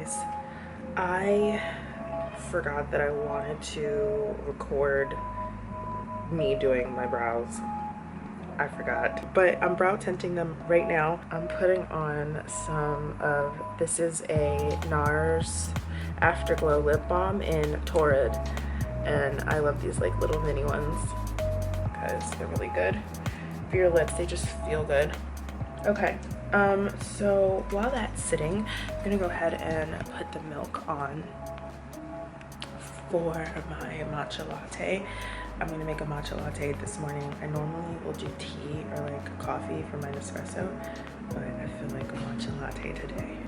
guys, I forgot that I wanted to record me doing my brows. I forgot, but I'm brow tinting them right now. I'm putting on some of, this is a NARS Afterglow lip balm in Torrid, and I love these like little mini ones because they're really good for your lips. They just feel good. Okay, so while that's sitting, I'm gonna go ahead and put the milk on for my matcha latte. I'm gonna make a matcha latte this morning. I normally will do tea or like coffee for my espresso, but I feel like a matcha latte today.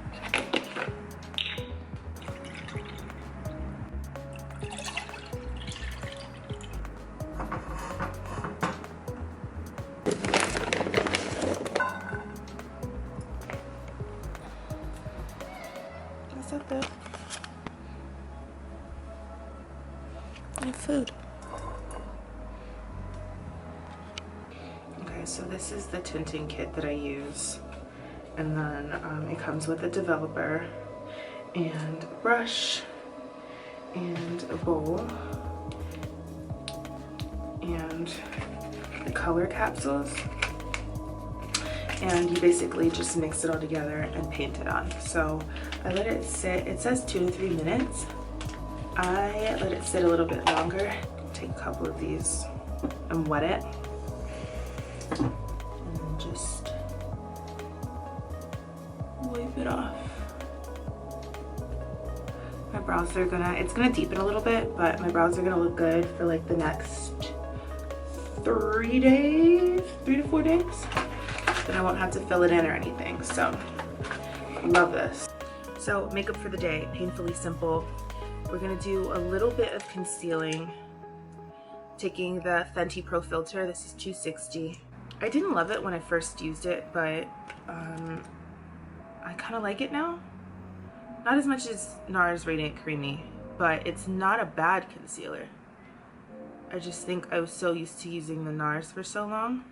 What's up, though? My food. Okay, so this is the tinting kit that I use, and then it comes with a developer and a brush and a bowl and the color capsules, and you basically just mix it all together and paint it on. So I let it sit. It says 2 to 3 minutes. I let it sit a little bit longer. Take a couple of these and wet it, and then just wipe it off. My brows are gonna, it's gonna deepen a little bit, but my brows are gonna look good for like the next 3 days, 3 to 4 days. Then I won't have to fill it in or anything, so love this. So makeup for the day, painfully simple. We're gonna do a little bit of concealing, taking the Fenty Pro Filter. This is 260. I didn't love it when I first used it, but I kind of like it now. Not as much as NARS Radiant Creamy, but it's not a bad concealer. I just think I was so used to using the NARS for so long.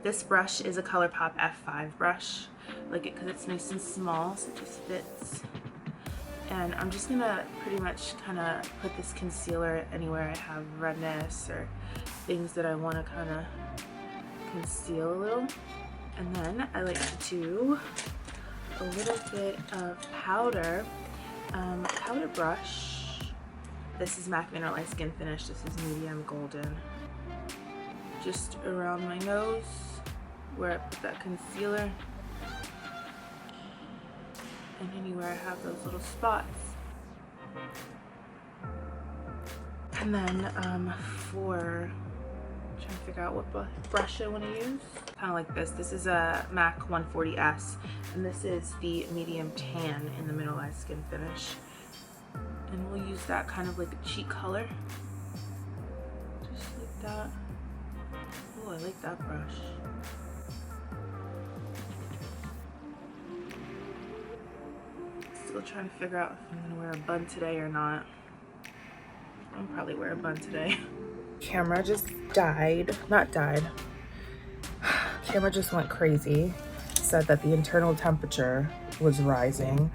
This brush is a ColourPop F5 brush. I like it because it's nice and small, so it just fits. And I'm just gonna pretty much kind of put this concealer anywhere I have redness or things that I want to kind of conceal a little. And then I like to do a little bit of powder, powder brush. This is MAC Mineralized Skin Finish. This is medium golden. Just around my nose where I put that concealer, and anywhere I have those little spots. And then for trying to figure out what brush I want to use, kind of like this. This is a MAC 140S, and this is the medium tan in the mineralized skin finish. And we'll use that kind of like a cheek color, just like that. Oh, I like that brush. Still trying to figure out if I'm gonna wear a bun today or not. I'll probably wear a bun today. Camera just died. Not died. Camera just went crazy. Said that the internal temperature was rising.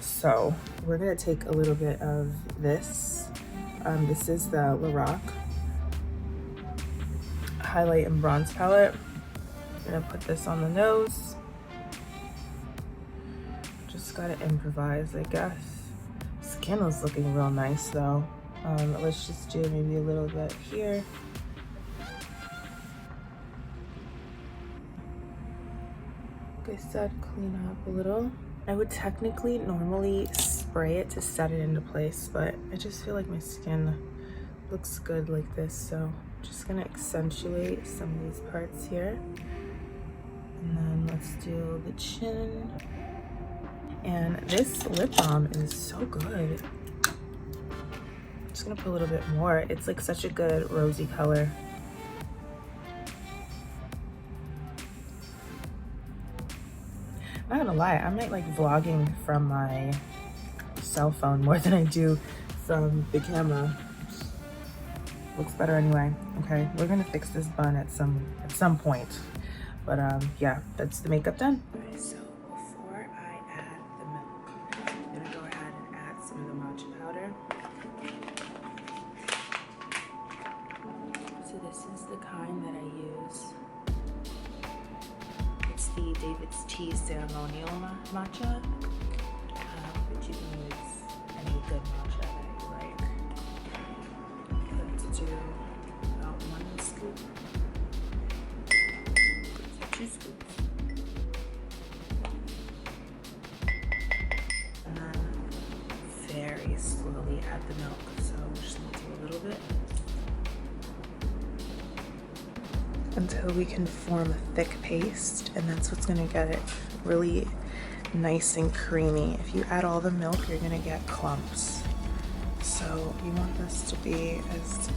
So we're gonna take a little bit of this. This is the Lorac highlight and bronze palette. I'm gonna put this on the nose. Just gotta improvise, I guess. Skin is looking real nice though. Let's just do maybe a little bit here. Like I said, clean up a little. I would technically normally spray it to set it into place, but I just feel like my skin looks good like this, so I'm just gonna accentuate some of these parts here. And then let's do the chin. And this lip balm is so good. I'm just gonna put a little bit more. It's like such a good rosy color. I'm not gonna lie, I'm like vlogging from my cell phone more than I do from the camera. Looks better anyway. Okay, we're gonna fix this bun at some point. But yeah, that's the makeup done. Okay, so before I add the milk, I'm gonna here. So this is the kind that I use. It's the David's Tea Ceremonial Matcha. But you can use any good matcha that you like. But to do about 1 scoop. So 2 scoops. And then very slowly add the milk. So just need to do a little bit. Until we can form a thick paste, and that's what's gonna get it really nice and creamy. If you add all the milk, you're gonna get clumps. So you want this to be as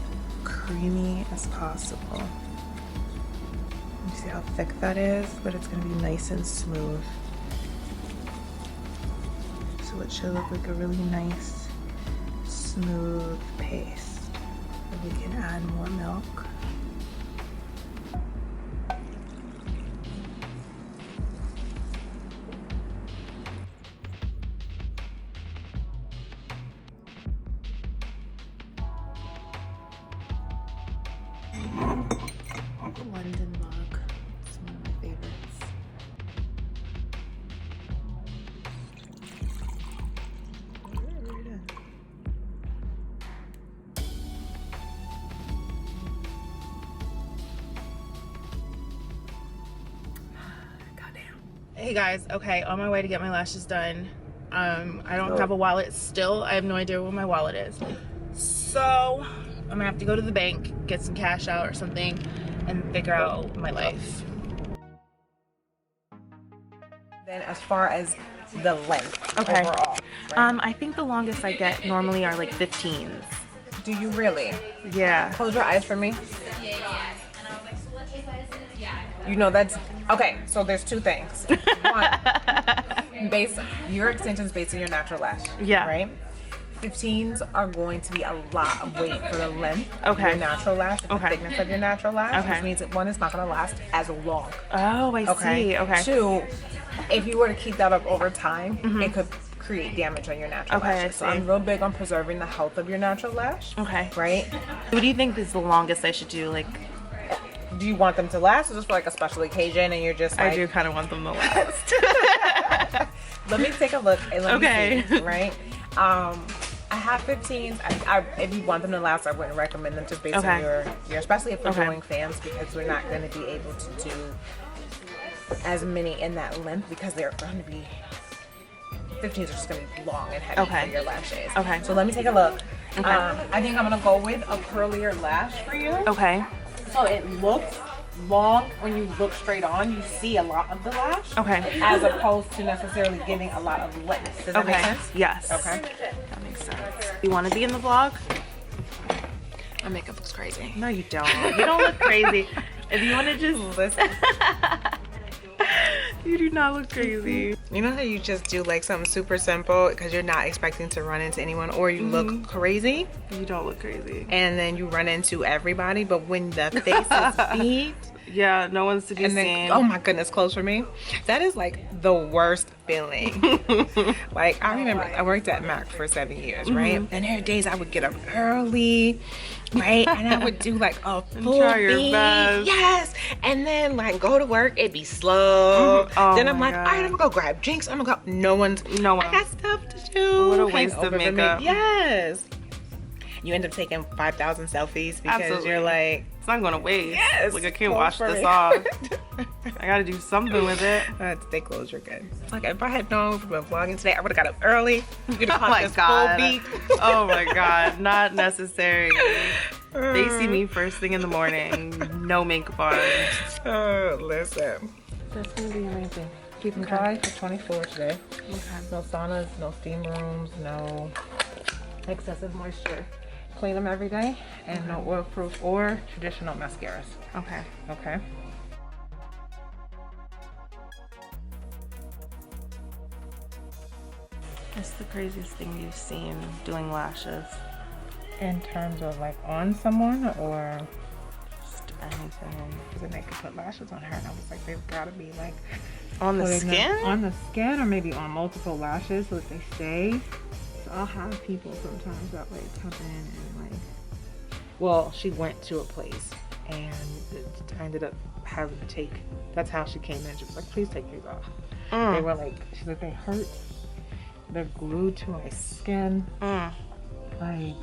creamy as possible. You see how thick that is, but it's gonna be nice and smooth. So it should look like a really nice, smooth paste. And we can add more milk. London mug. It's one of my favorites. Goddamn. Hey guys, okay, on my way to get my lashes done. I don't have a wallet still. I have no idea where my wallet is. So I'm gonna have to go to the bank, get some cash out or something, and figure out my life. Then as far as the length overall, right? I think the longest I get normally are like 15s. Do you really? Yeah. Close your eyes for me. You know that's, okay, so there's 2 things. One, your extensions based on your natural lash. Yeah. Right? 15s are going to be a lot of weight for the length of Okay. your natural lash, the Okay. thickness of your natural lash, Okay. which means that 1, it's not going to last as long. Oh, I see. Okay. 2, if you were to keep that up over time, it could create damage on your natural Okay, I lashes. So see. I'm real big on preserving the health of your natural lash. Okay. Right? What do you think is the longest I should do? Like, Do you want them to last or just for like a special occasion and you're just like... I do kind of want them to last. Let me take a look and let Okay. me see, right? I have 15s. If you want them to last, I wouldn't recommend them just based on your, especially if we're doing fans, because we're not going to be able to do as many in that length because they're going to be, 15s are just going to be long and heavy for your lashes. Okay. So let me take a look. Okay. I think I'm going to go with a curlier lash for you. Okay. So it looks long when you look straight on. You see a lot of the lash. Okay. As opposed to necessarily getting a lot of length. Does that make sense? Yes. Okay. That makes sense. You want to be in the vlog? My makeup looks crazy. No, you don't. You don't look crazy. If you want to just Listen. You do not look crazy. You know how you just do like something super simple because you're not expecting to run into anyone, or you look crazy? You don't look crazy. And then you run into everybody, but when the face is big, yeah, no one's to be and then, seen. oh my goodness, close for me. That is like the worst feeling. Like I remember I worked at Mac for 7 years, right? And there are days I would get up early, right? And I would do like a full try your beat. best. Yes. And then like go to work, it'd be slow. Oh then I'm my like, God. all right, I'm gonna go grab drinks. I'm gonna go. No one. I got stuff to do. What a Hang waste of over the makeup. Yes. You end up taking 5,000 selfies because Absolutely. you're like, It's not gonna waste. yes, Like I can't go wash for this it. off. I gotta do something with it. Stay closed, you're good. Like if I had known from vlogging today, I would have got up early. You could have Oh caught my this God. full beat. Oh my God, not necessary. They see me first thing in the morning, no makeup on. Oh, listen. That's gonna be amazing. Keep them dry for 24 today. Okay. No saunas, no steam rooms, no excessive moisture. Clean them every day, and no oil-proof or traditional mascaras. Okay. Okay. What's the craziest thing you've seen doing lashes? In terms of like on someone or Just anything. because then they could put lashes on her, and I was like, they've got to be like On the putting them skin? on the skin, or maybe on multiple lashes so that they stay. I'll have people sometimes that like come in and like, well, she went to a place and I ended up having to take, that's how she came in. She was like, please take these off. They were like, she's like, they hurt. They're glued to my skin. Like,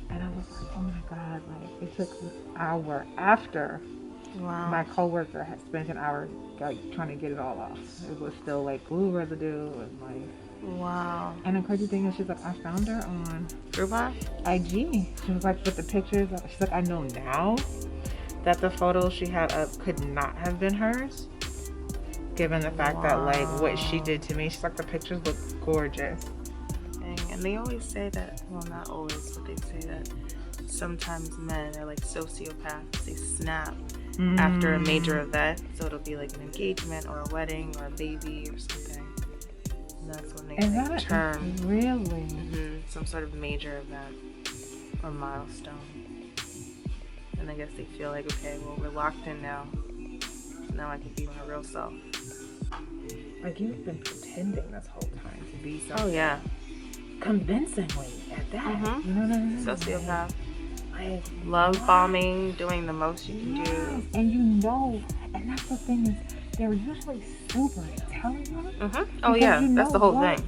and I was like, oh my God, like it took an hour after my coworker had spent an hour like trying to get it all off. It was still like glue residue and like, wow. And the crazy thing is, she's like, I found her on Groupon? IG. She was like, with the pictures, she's like, I know now that the photos she had up could not have been hers, given the fact that like what she did to me. She's like, the pictures look gorgeous. And they always say that, well, not always, but they say that sometimes men are like sociopaths. They snap after a major event, so it'll be like an engagement or a wedding or a baby or something. And that's when they like, turn. Really? Some sort of major event or milestone. And I guess they feel like, okay, well, we're locked in now. Now I can be my real self. Like, you've been pretending this whole time to be something. Oh, yeah. Convincingly at that. You know what I mean? Sociopath. Like, love bombing, doing the most you can do. And you know, and that's the thing is, they're usually super intelligent. Oh, yeah, that's the whole thing.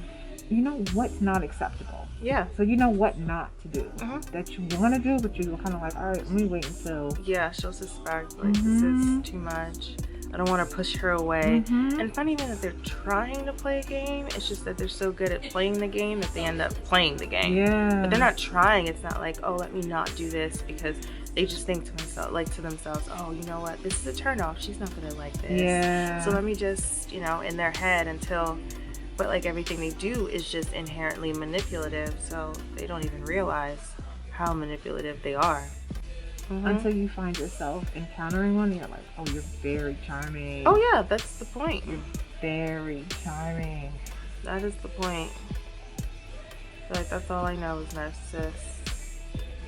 You know what's not acceptable. Yeah. So you know what not to do. That you want to do, but you're kind of like, all right, let me wait until. Yeah, she'll suspect, like, this is too much. I don't want to push her away. And it's not even that they're trying to play a game. It's just that they're so good at playing the game that they end up playing the game. Yeah. But they're not trying. It's not like, oh, let me not do this, because they just think to themselves, oh, you know what? This is a turnoff. She's not gonna like this. Yeah. So let me just, you know, in their head but like everything they do is just inherently manipulative. So they don't even realize how manipulative they are. Until you find yourself encountering one, you're like, oh, you're very charming. Oh yeah, that's the point. You're very charming. That is the point. Like, that's all I know is narcissists.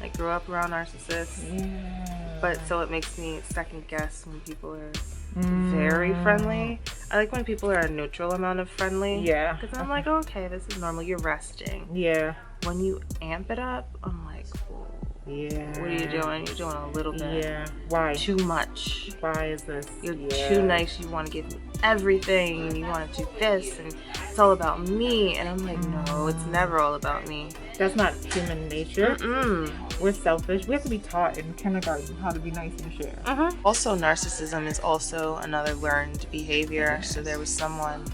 I grew up around narcissists. Yeah. But so it makes me second guess when people are very friendly. I like when people are a neutral amount of friendly. Yeah. Because I'm like, okay, this is normal. You're resting. Yeah. When you amp it up, I'm like, whoa. Yeah. What are you doing? You're doing a little bit. Yeah. Why? Too much. Why is this? You're too nice. You want to give me everything. And you want to do this. And it's all about me. And I'm like, no, it's never all about me. That's not human nature. We're selfish. We have to be taught in kindergarten how to be nice and share. Also, narcissism is also another learned behavior. So there was someone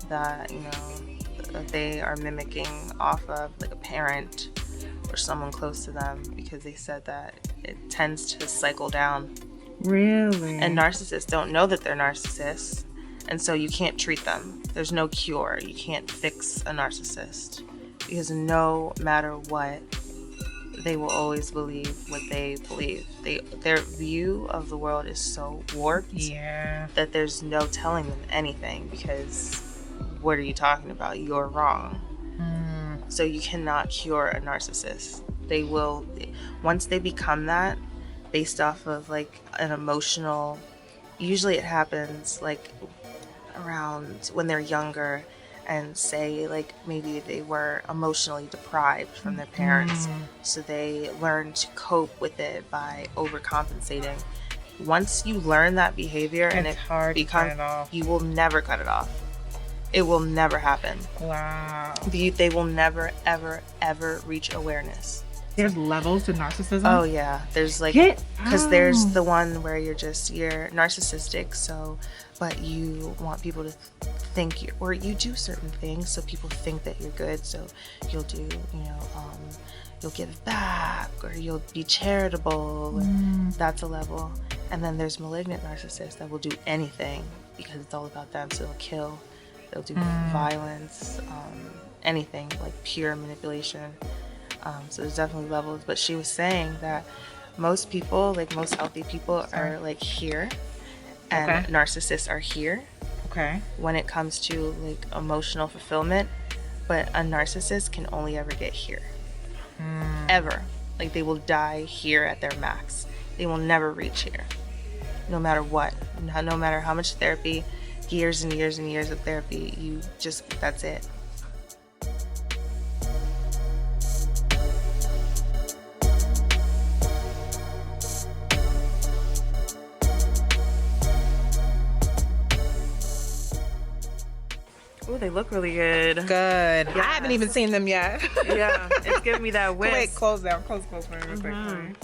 that, you know, they are mimicking off of, like a parent or someone close to them, because they said that it tends to cycle down. Really? And narcissists don't know that they're narcissists, and so you can't treat them. There's no cure. You can't fix a narcissist, because no matter what, they will always believe what they believe. Their view of the world is so warped that there's no telling them anything, because what are you talking about? You're wrong. So you cannot cure a narcissist. They will, once they become that, based off of like an emotional, usually it happens like around when they're younger, and say like maybe they were emotionally deprived from their parents, so they learn to cope with it by overcompensating. Once you learn that behavior, and it becomes, you will never cut it off. It will never happen. Wow. They will never, ever, ever reach awareness. There's levels to narcissism? Oh, yeah. There's like, because there's the one where you're narcissistic, so, but you want people to think or you do certain things so people think that you're good. So you'll do, you know, you'll give back, or you'll be charitable. That's a level. And then there's malignant narcissists that will do anything because it's all about them. So they'll kill. They'll do violence, anything, like pure manipulation. So there's definitely levels. But she was saying that most people, like most healthy people, are like here, and narcissists are here. When it comes to like emotional fulfillment, but a narcissist can only ever get here. Ever. Like they will die here at their max. They will never reach here, no matter what. No matter how much therapy. Years and years and years of therapy, that's it. They look really good. Good. I haven't even seen them yet. Yeah, it's giving me that wisp. Wait, close down. Close for me real quick.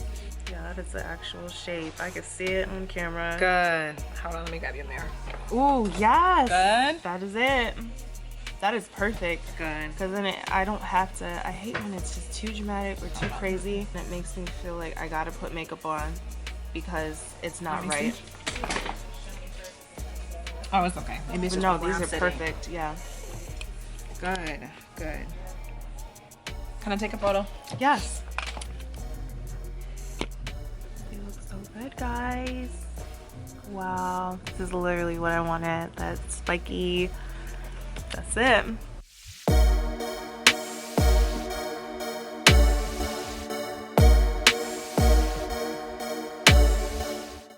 Yeah, that's the actual shape. I can see it on camera. Good. Hold on, let me grab you in there. Ooh, yes. Good. That is it. That is perfect. Good. Because then I don't have to, I hate when it's just too dramatic or too crazy. And it makes me feel like I gotta put makeup on because it's not right. Oh, it's okay. Maybe it's But just no, where these I'm are sitting. perfect. Yeah. Good. Good. Can I take a photo? Yes. They look so good, guys. Wow. This is literally what I wanted. That spiky. That's it.